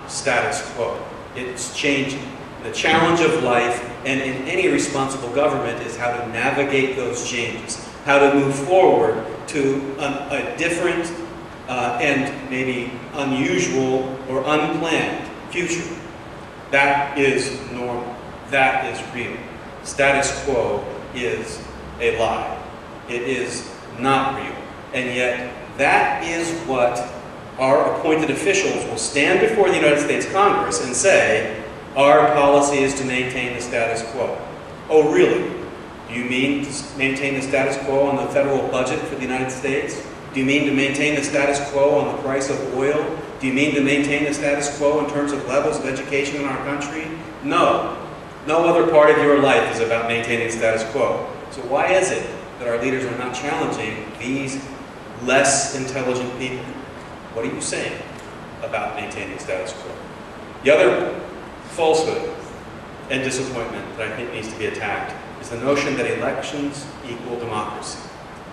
status quo. It's changing. The challenge of life, and in any responsible government, is how to navigate those changes, how to move forward to a different and maybe unusual or unplanned future. That is normal. That is real. Status quo is a lie. It is not real. And yet, that is what our appointed officials will stand before the United States Congress and say, our policy is to maintain the status quo. Oh, really? Do you mean to maintain the status quo on the federal budget for the United States? Do you mean to maintain the status quo on the price of oil? Do you mean to maintain the status quo in terms of levels of education in our country? No. No other part of your life is about maintaining status quo. So why is it that our leaders are not challenging these less intelligent people? What are you saying about maintaining status quo? The other falsehood and disappointment that I think needs to be attacked is the notion that elections equal democracy.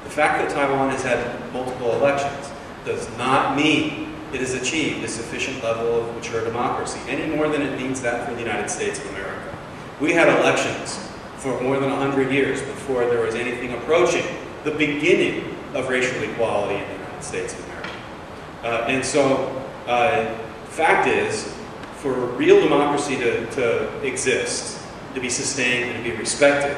The fact that Taiwan has had multiple elections does not mean it has achieved a sufficient level of mature democracy, any more than it means that for the United States of America. We had elections for more than 100 years before there was anything approaching the beginning of racial equality in the United States of America. And so, fact is, for real democracy to exist, to be sustained and to be respected,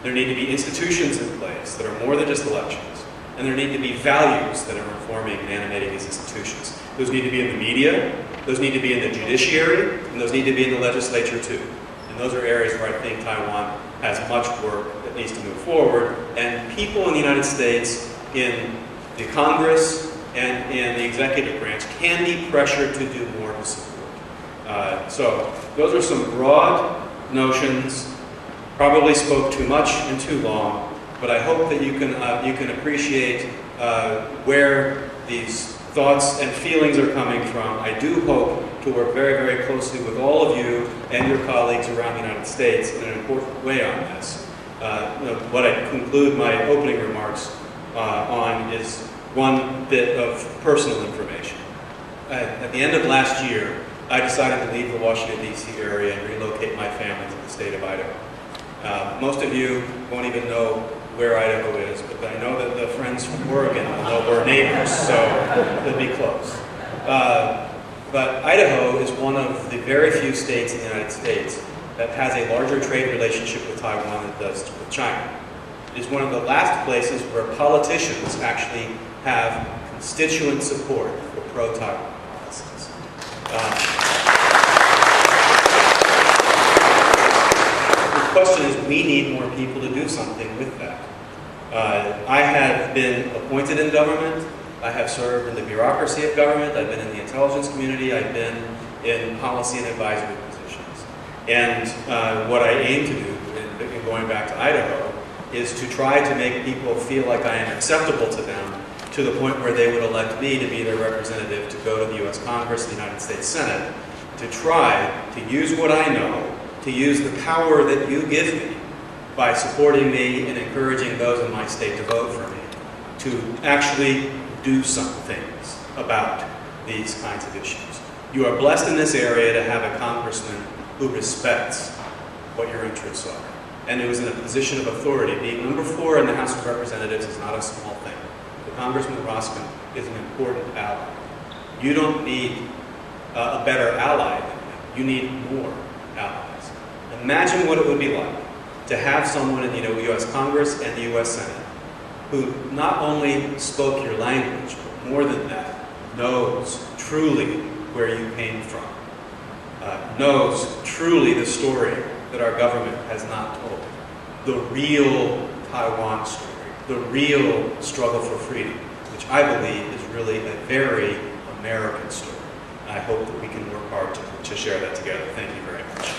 there need to be institutions in place that are more than just elections. And there need to be values that are informing and animating these institutions. Those need to be in the media, those need to be in the judiciary, and those need to be in the legislature too. And those are areas where I think Taiwan has much work that needs to move forward. And people in the United States, in the Congress and in the executive branch, can be pressured to do more to support. So those are some broad notions. Probably spoke too much and too long, but I hope that you can appreciate where these thoughts and feelings are coming from. I do hope to work very, very closely with all of you and your colleagues around the United States in an important way on this. What I conclude my opening remarks on is one bit of personal information. At the end of last year, I decided to leave the Washington, D.C. area and relocate my family to the state of Idaho. Most of you won't even know where Idaho is, but I know that the friends from Oregon will know we're neighbors, so it'll be close. But Idaho is one of the very few states in the United States that has a larger trade relationship with Taiwan than it does with China. It is one of the last places where politicians actually have constituent support for pro-Taiwan policies. The question is, we need more people to do something with that. I have been appointed in government. I have served in the bureaucracy of government. I've been in the intelligence community. I've been in policy and advisory positions. And what I aim to do, in going back to Idaho, is to try to make people feel like I am acceptable to them, to the point where they would elect me to be their representative to go to the U.S. Congress, the United States Senate, to try to use what I know, to use the power that you give me by supporting me and encouraging those in my state to vote for me, to actually do some things about these kinds of issues. You are blessed in this area to have a congressman who respects what your interests are, and who is in a position of authority. Being number 4 in the House of Representatives is not a small thing. The Congressman Roskin is an important ally. You don't need a better ally than him. You need more allies. Imagine what it would be like to have someone in the U.S. Congress and the U.S. Senate who not only spoke your language, but more than that, knows truly where you came from, knows truly the story that our government has not told, the real Taiwan story, the real struggle for freedom, which I believe is really a very American story. I hope that we can work hard to share that together. Thank you very much.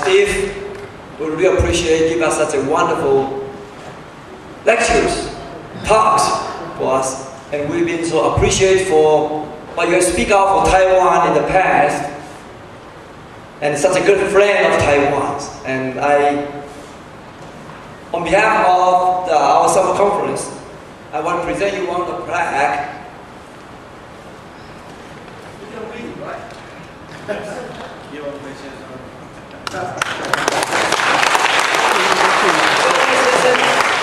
Steve, we really appreciate you giving us such a wonderful lectures talks for us, and we've been so appreciated for what you speak out for Taiwan in the past, and such a good friend of Taiwan's. And on behalf of our summer conference, I want to present you one of the plaque. You can read it, right?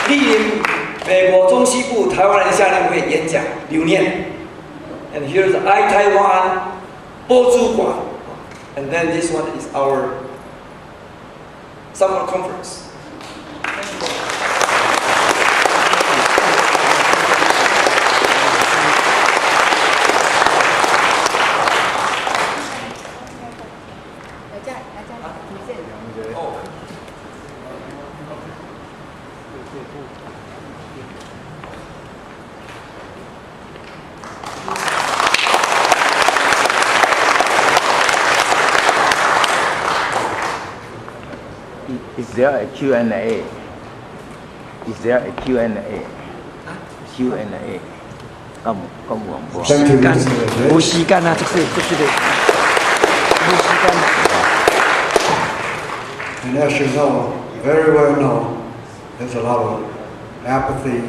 莅临美国中西部台湾人夏令会演讲留念。And here's I Taiwan 播主馆。And then this one is our summer conference. Is there a Q&A? Is there a Q&A? Q&A? Có một Thank you, Mr. President. 无时间啊，这是的，无时间。 And as you know, very well known, there's a lot of apathy